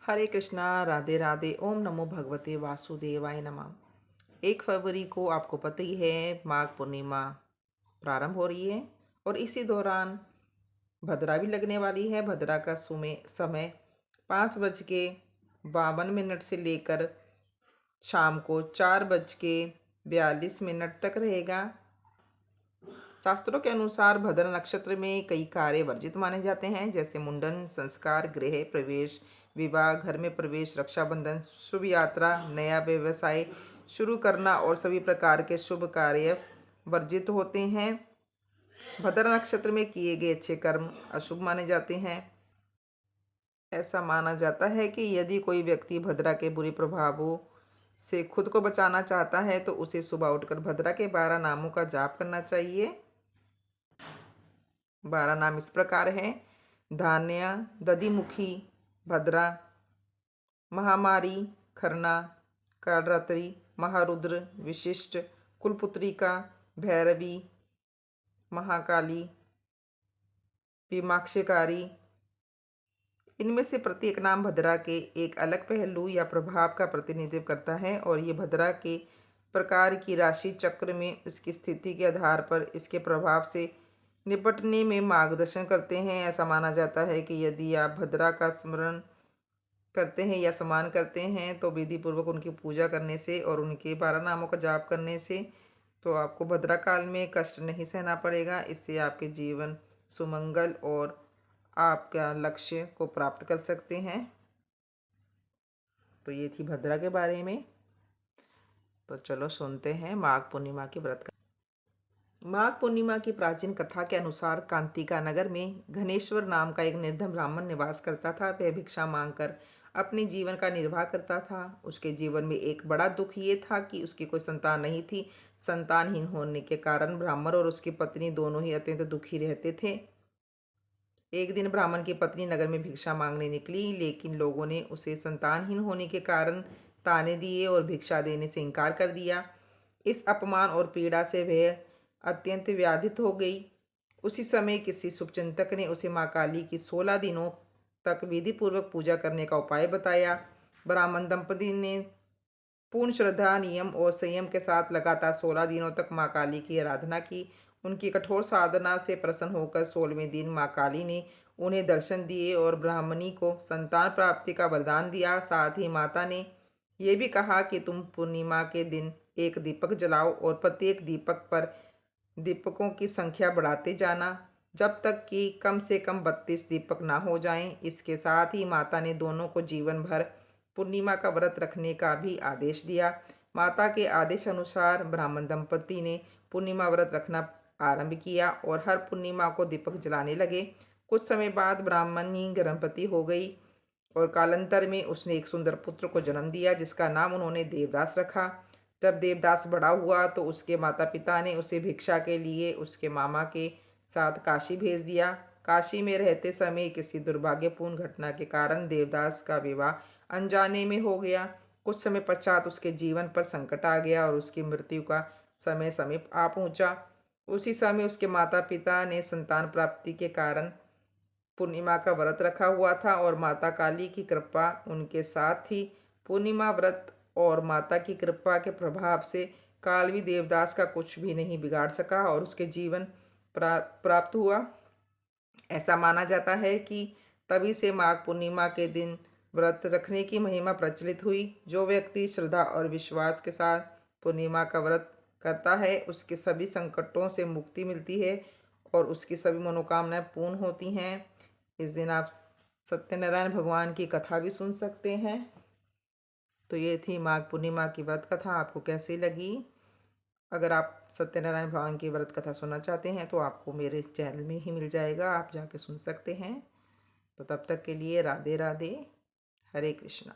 हरे कृष्णा, राधे राधे। ओम नमो भगवते वासुदेवाय नमः। 1 फरवरी को आपको पता ही है माघ पूर्णिमा प्रारंभ हो रही है और इसी दौरान भद्रा भी लगने वाली है। भद्रा का समय 5:52 से लेकर शाम को 4:42 तक रहेगा। शास्त्रों के अनुसार भद्र नक्षत्र में कई कार्य वर्जित माने जाते हैं, जैसे मुंडन, संस्कार, गृह प्रवेश, विवाह, घर में प्रवेश, रक्षाबंधन, शुभ यात्रा, नया व्यवसाय शुरू करना और सभी प्रकार के शुभ कार्य वर्जित होते हैं। भद्र नक्षत्र में किए गए अच्छे कर्म अशुभ माने जाते हैं। ऐसा माना जाता है कि यदि कोई व्यक्ति भद्रा के बुरे प्रभावों से खुद को बचाना चाहता है तो उसे सुबह उठकर भद्रा के 12 नामों का जाप करना चाहिए। 12 नाम इस प्रकार हैं: धान्य, दधिमुखी, भद्रा, महामारी, खरना, कालरात्रि, महारुद्र, विशिष्ट, कुलपुत्रिका, भैरवी, महाकाली, विमाक्षकारी। इनमें से प्रत्येक नाम भद्रा के एक अलग पहलू या प्रभाव का प्रतिनिधित्व करता है और ये भद्रा के प्रकार की राशि चक्र में इसकी स्थिति के आधार पर इसके प्रभाव से निपटने में मार्गदर्शन करते हैं। ऐसा माना जाता है कि यदि आप भद्रा का स्मरण करते हैं या सम्मान करते हैं तो विधि पूर्वक उनकी पूजा करने से और उनके 12 नामों का जाप करने से तो आपको भद्रा काल में कष्ट नहीं सहना पड़ेगा। इससे आपके जीवन सुमंगल और आपका लक्ष्य को प्राप्त कर सकते हैं। तो ये थी भद्रा के बारे में। तो चलो सुनते हैं माघ पूर्णिमा की व्रत। माघ पूर्णिमा की प्राचीन कथा के अनुसार कांतिका नगर में घनेश्वर नाम का एक निर्धन ब्राह्मण निवास करता था। वह भिक्षा मांगकर अपने जीवन का निर्वाह करता था। उसके जीवन में एक बड़ा दुख ये था कि उसकी कोई संतान नहीं थी। संतानहीन होने के कारण ब्राह्मण और उसकी पत्नी दोनों ही अत्यंत दुखी रहते थे। एक दिन ब्राह्मण की पत्नी नगर में भिक्षा मांगने निकली, लेकिन लोगों ने उसे संतानहीन होने के कारण ताने दिए और भिक्षा देने से इनकार कर दिया। इस अपमान और पीड़ा से वह अत्यंत व्याधित हो गई। उसी समय किसी शुभचिंतक ने उसे माँ काली की 16 दिनों तक विधि पूर्वक पूजा करने का उपाय बताया। ब्राह्मण दंपति ने पूर्ण श्रद्धा, नियम और संयम के साथ लगातार 16 दिनों तक माँ काली की आराधना की। उनकी कठोर साधना से प्रसन्न होकर 16वें दिन माँ काली ने उन्हें दर्शन दिए और ब्राह्मणी को संतान प्राप्ति का वरदान दिया। साथ ही माता ने यह भी कहा कि तुम पूर्णिमा के दिन एक दीपक जलाओ और प्रत्येक दीपक पर दीपकों की संख्या बढ़ाते जाना जब तक कि कम से कम 32 दीपक ना हो जाएं। इसके साथ ही माता ने दोनों को जीवन भर पूर्णिमा का व्रत रखने का भी आदेश दिया। माता के आदेश अनुसार ब्राह्मण दंपति ने पूर्णिमा व्रत रखना आरंभ किया और हर पूर्णिमा को दीपक जलाने लगे। कुछ समय बाद ब्राह्मणी गर्भवती हो गई और कालांतर में उसने एक सुंदर पुत्र को जन्म दिया, जिसका नाम उन्होंने देवदास रखा। जब देवदास बड़ा हुआ तो उसके माता पिता ने उसे भिक्षा के लिए उसके मामा के साथ काशी भेज दिया। काशी में रहते समय किसी दुर्भाग्यपूर्ण घटना के कारण देवदास का विवाह अनजाने में हो गया। कुछ समय पश्चात उसके जीवन पर संकट आ गया और उसकी मृत्यु का समय समीप आ पहुंचा। उसी समय उसके माता पिता ने संतान प्राप्ति के कारण पूर्णिमा का व्रत रखा हुआ था और माता काली की कृपा उनके साथ थी। पूर्णिमा व्रत और माता की कृपा के प्रभाव से कालवी देवदास का कुछ भी नहीं बिगाड़ सका और उसके जीवन प्राप्त हुआ। ऐसा माना जाता है कि तभी से माघ पूर्णिमा के दिन व्रत रखने की महिमा प्रचलित हुई। जो व्यक्ति श्रद्धा और विश्वास के साथ पूर्णिमा का व्रत करता है उसके सभी संकटों से मुक्ति मिलती है और उसकी सभी मनोकामनाएं पूर्ण होती हैं। इस दिन आप सत्यनारायण भगवान की कथा भी सुन सकते हैं। तो ये थी माघ पूर्णिमा की व्रत कथा। आपको कैसी लगी? अगर आप सत्यनारायण भगवान की व्रत कथा सुनना चाहते हैं तो आपको मेरे चैनल में ही मिल जाएगा, आप जाके सुन सकते हैं। तो तब तक के लिए राधे राधे, हरे कृष्णा।